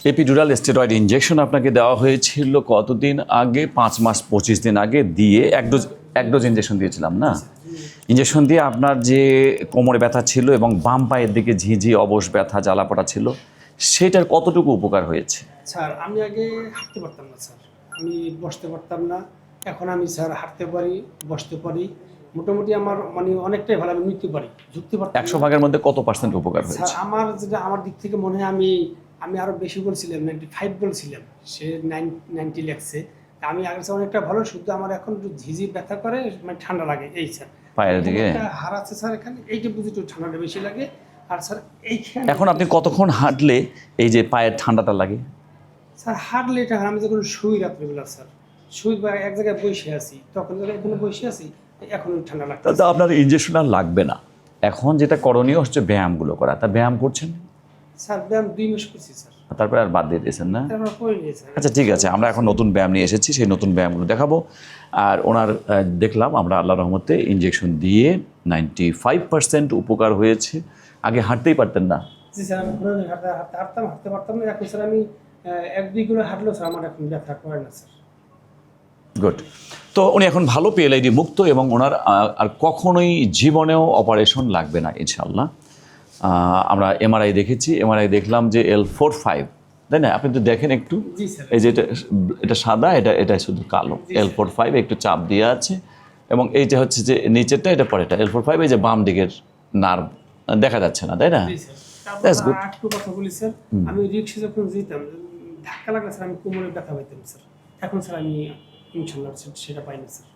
Epidural steroid injection আপনাকে দেওয়া হয়েছিল কতদিন আগে? 5 মাস 25 দিন আগে দিয়ে এক ডোজ ইনজেকশন দিয়েছিলাম না? ইনজেকশন দিয়ে আপনার যে কোমরে ব্যথা ছিল এবং বাম পায়ের দিকে ঝিঝি অবশ ব্যথা জ্বালাপোড়া ছিল, সেটার কতটুকু উপকার হয়েছে? স্যার আমি আগে হাঁটতে পারতাম না স্যার, আমি বসতে পারতাম না। এখন আমি স্যার হাঁটতে পারি, বসতে পারি, মোটামুটি আমার মানে অনেকটাই ভালো। আমি নিতে পারি, ঝুঁকতে পারতাম। 100 ভাগের মধ্যে কত পার্সেন্ট উপকার স্যার হয়েছে? আমার দিক থেকে মনে হয় আমি আরো বেশি বলছিলাম, 95 বলছিলাম, সে 90 লেখছে। আমি আগের চেয়ে অনেকটা ভালো, শুধু আমার এখন একটু ঝিঝি ব্যথা করে, মানে ঠান্ডা লাগে এই স্যার পায়ের দিকে হাড় আছে স্যার, এখানে এইটা বুঝি একটু ঠান্ডাটা বেশি লাগে। আর স্যার এইখানে এখন আপনি কতক্ষণ হাঁটলে এই যে পায়ের ঠান্ডাটা লাগে? স্যার হাঁটলে এটা আমি যখন শুই রাত্রিবেলা স্যার, শুই বা এক জায়গায় বসে আছি, তখন যখন এখানে বসে আছি এখন ঠান্ডা লাগছে। তা আপনার ইনজেকশন আর লাগবে না। এখন যেটা করণীয় হচ্ছে ব্যায়ামগুলো করা। তা ব্যায়াম করছেন? স্যার ব্যায়াম 2 মাস করছি স্যার, তারপরে আর বাদ দিয়ে দিয়েছেন না? তারপর করে নিয়েছি। আচ্ছা ঠিক আছে, আমরা এখন নতুন ব্যায়াম নিয়ে এসেছি, সেই নতুন ব্যায়ামগুলো দেখাবো। আর ওনার দেখলাম আমরা আল্লাহ রহমতে ইনজেকশন দিয়ে 95% উপকার হয়েছে। আগে হাঁটতেই পারতেন না? জি স্যার, আমি পুরো হাঁটতে পারতাম না। এখন স্যার আমি 1-2 কিলো হাঁটলেও স্যার আমার এখন ব্যথা করে না স্যার। গুড। তো উনি এখন ভালো, পিএলআইডি মুক্ত, এবং ওনার আর কখনোই জীবনেও অপারেশন লাগবে না ইনশাল্লাহ। আমরা এমআরআই দেখেছি, এমআরআই দেখলাম যে L45, তাই না? আপনি তো দেখেন একটু, জি স্যার। এই যে এটা সাদা, এটা শুধু কালো। L45 একটু চাপ দিয়ে আছে, এবং এইটা হচ্ছে যে নিচেরটা, এটা পরেরটা। L45 এই যে বাম দিকের নার্ভ দেখা যাচ্ছে না, তাই না? জি স্যার। That's তারপর good. আরেকটু কথা বলি স্যার, আমি রিক্সা যখন যেতাম, ধাক্কা লাগলে স্যার আমি কোমরে ব্যথা পাইতাম স্যার। এখন স্যার আমি ইনশাআল্লাহ সেটা পাই না স্যার।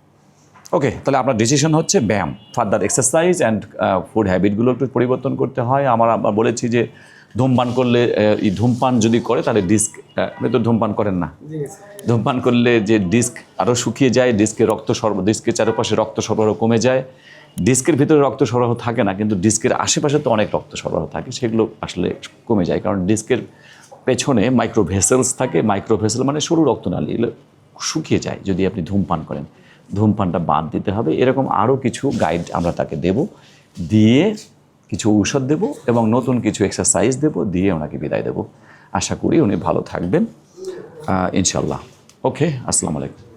ওকে, তাহলে আপনার ডিসিশন হচ্ছে ব্যায়াম, ফার্দার এক্সারসাইজ অ্যান্ড ফুড হ্যাবিটগুলো একটু পরিবর্তন করতে হয়। আমরা বলেছি যে ধূমপান করলে, এই ধূমপান যদি করে তাহলে ডিস্ক, আপনি তো ধূমপান করেন না, জি স্যার। ধূমপান করলে যে ডিস্ক আরও শুকিয়ে যায়, ডিস্কের চারপাশে রক্ত সরবরাহ কমে যায়। ডিস্কের ভিতরে রক্ত সরবরাহ থাকে না, কিন্তু ডিস্কের আশেপাশে তো অনেক রক্ত সরবরাহ থাকে, সেগুলো আসলে কমে যায়। কারণ ডিস্কের পেছনে মাইক্রোভেসেলস থাকে, মাইক্রোভেসেল মানে সরু রক্তনালী, এগুলো শুকিয়ে যায় যদি আপনি ধূমপান করেন। ধূমপানটা বাদ দিতে হবে। এরকম আরও কিছু গাইড আমরা তাকে দেব, দিয়ে কিছু ঔষধ দেব এবং নতুন কিছু এক্সারসাইজ দেব, দিয়ে ওনাকে বিদায় দেব। আশা করি উনি ভালো থাকবেন ইনশাল্লাহ। ওকে, আসসালামু আলাইকুম।